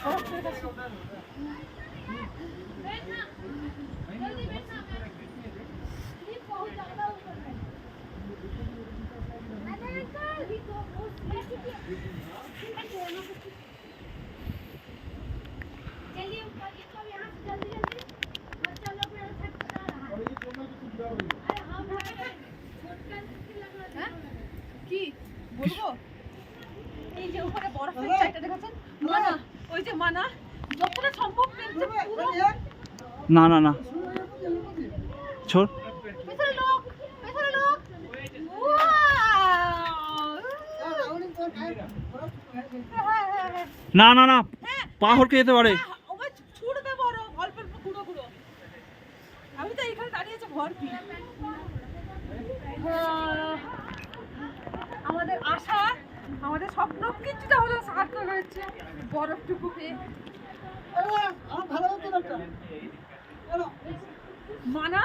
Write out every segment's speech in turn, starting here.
কি বলবো, এই যে উপরে বরফের চাইটা দেখাচ্ছেন, মানা ওই যে মানা যতটা সম্ভব পুরো না না না ছোট পেছনে লোক না না না পাহাড়কে যেতে পারে। ছুটতে বড় অল্প অল্প গুঁড়ো গুঁড়ো। আমি তো এখানে দাঁড়িয়ে আছি ভরপি। আমাদের আশা, আমাদের স্বপ্ন কিছুটা হলো সার্থক হয়েছে বরফটুকু পেয়ে। মানা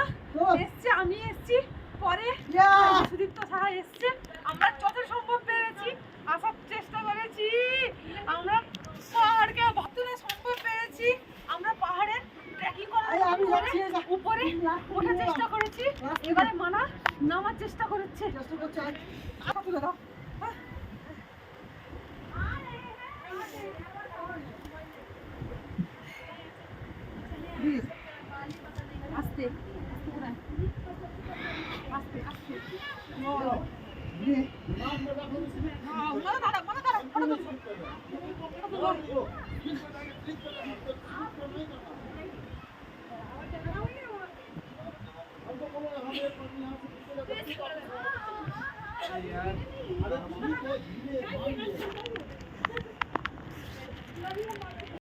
এসছে, আমি এসছি, পরে সুদীপ্ত সাহা এসছে। আমরা যত সম্ভব পেরেছি, আসার চেষ্টা করেছি। আমরা পাহাড়কে যতটা সম্ভব পেরেছি, আমরা পাহাড়ের ট্রেকিং করার উপরে ওঠার চেষ্টা করেছি। এবারে মানা নামার চেষ্টা করছে। তুলে দাও। আস্তে আস্তে আস্তে